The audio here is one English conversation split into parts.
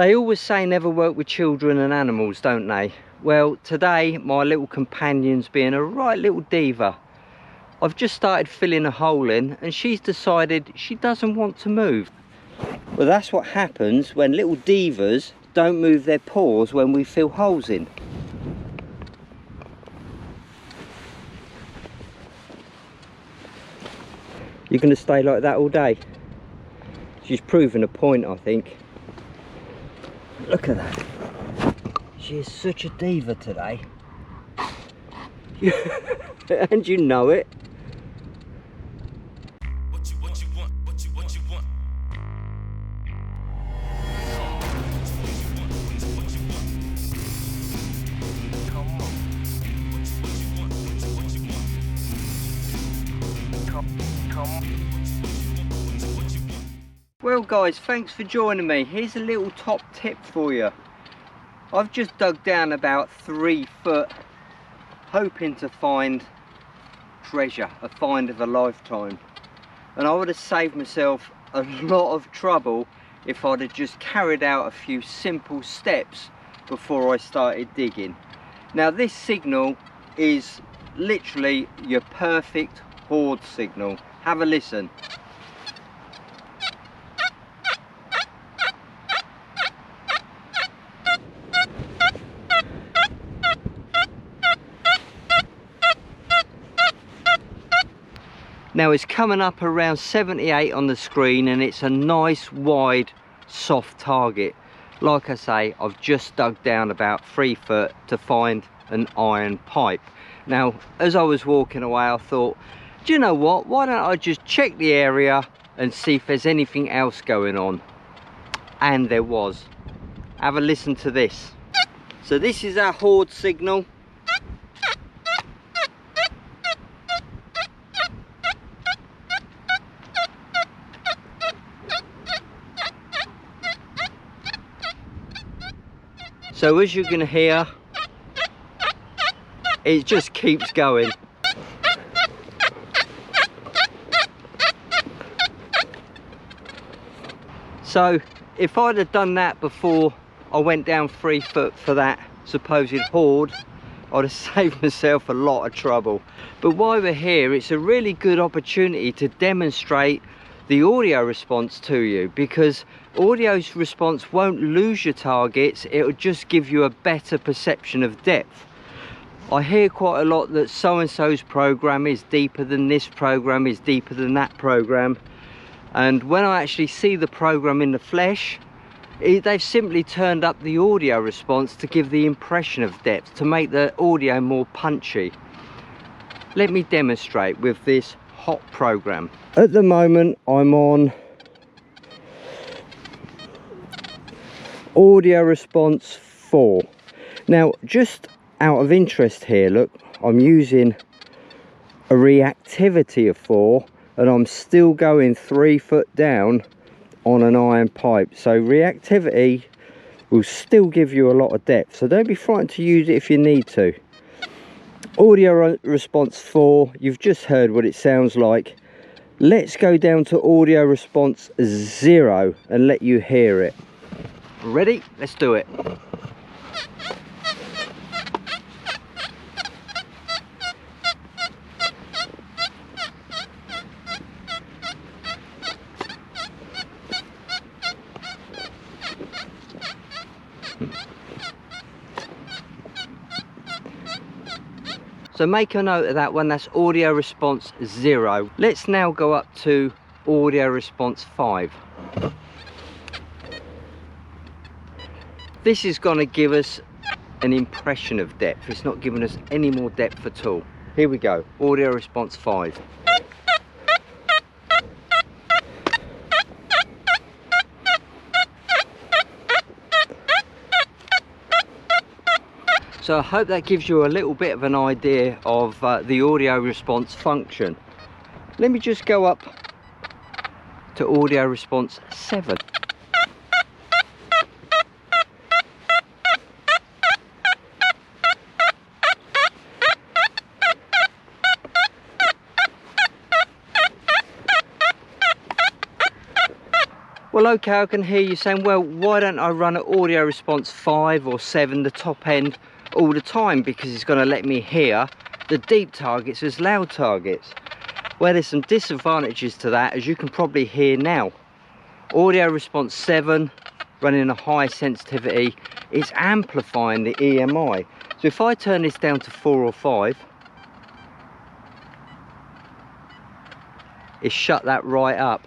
They always say never work with children and animals, don't they? Well, today my little companion's being a right little diva. I've just started filling a hole in and she's decided she doesn't want to move. Well, that's what happens when little divas don't move their paws when we fill holes in. You're going to stay like that all day? She's proven a point, I think. Look at that. She is such a diva today. And you know it. Well guys, thanks for joining me. Here's a little top tip for you. I've just dug down about 3 foot, hoping to find treasure, a find of a lifetime. And I would have saved myself a lot of trouble if I'd have just carried out a few simple steps before I started digging. Now this signal is literally your perfect hoard signal. Have a listen. Now it's coming up around 78 on the screen and it's a nice wide soft target. Like I say, I've just dug down about 3 foot to find an iron pipe. Now as I was walking away I thought, do you know what, why don't I just check the area and see if there's anything else going on. And there was. Have a listen to this. So this is our hoard signal. So as you can hear, it just keeps going. So if I'd have done that before I went down 3 foot for that supposed hoard, I'd have saved myself a lot of trouble. But while we're here, it's a really good opportunity to demonstrate the audio response to you, because audio's response won't lose your targets, it'll just give you a better perception of depth. I hear quite a lot that so-and-so's program is deeper than this program, is deeper than that program, and when I actually see the program in the flesh, they've simply turned up the audio response to give the impression of depth, to make the audio more punchy. Let me demonstrate with this hot program. At the moment I'm on audio response 4. Now just out of interest here, look, I'm using a reactivity of 4 and I'm still going 3 foot down on an iron pipe. So reactivity will still give you a lot of depth, so don't be frightened to use it if you need to. Audio response 4, you've just heard what it sounds like. Let's go down to audio response 0 and let you hear it. Ready? Let's do it. So make a note of that one, that's audio response 0. Let's now go up to audio response 5. This is going to give us an impression of depth. It's not giving us any more depth at all. Here we go, audio response 5. So I hope that gives you a little bit of an idea of the audio response function. Let me just go up to audio response 7. Well, okay, I can hear you saying, well, why don't I run at audio response 5 or 7, the top end, all the time, because it's going to let me hear the deep targets as loud targets. Well, there's some disadvantages to that, as you can probably hear now. Audio response 7, running a high sensitivity, it's amplifying the EMI. So if I turn this down to 4 or 5, it's shut that right up.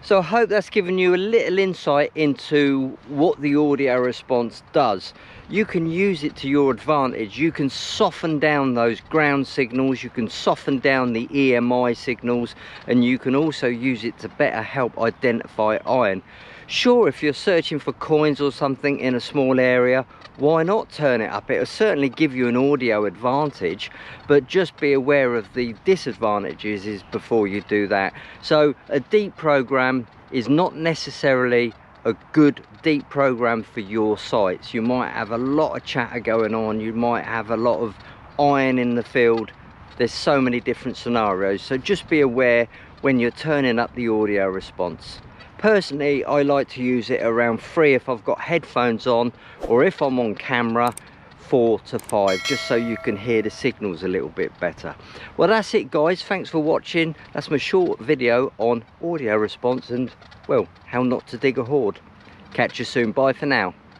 So I hope that's given you a little insight into what the audio response does. You can use it to your advantage. You can soften down those ground signals, you can soften down the EMI signals, and you can also use it to better help identify iron. Sure, if you're searching for coins or something in a small area, why not turn it up? It'll certainly give you an audio advantage, but just be aware of the disadvantages before you do that. So a deep program is not necessarily a good deep program for your sites. You might have a lot of chatter going on, you might have a lot of iron in the field. There's so many different scenarios, so just be aware when you're turning up the audio response. Personally, I like to use it around 3 if I've got headphones on, or if I'm on camera, 4 to 5, just so you can hear the signals a little bit better. Well, that's it guys, thanks for watching. That's my short video on audio response and, well, how not to dig a hoard. Catch you soon, bye for now.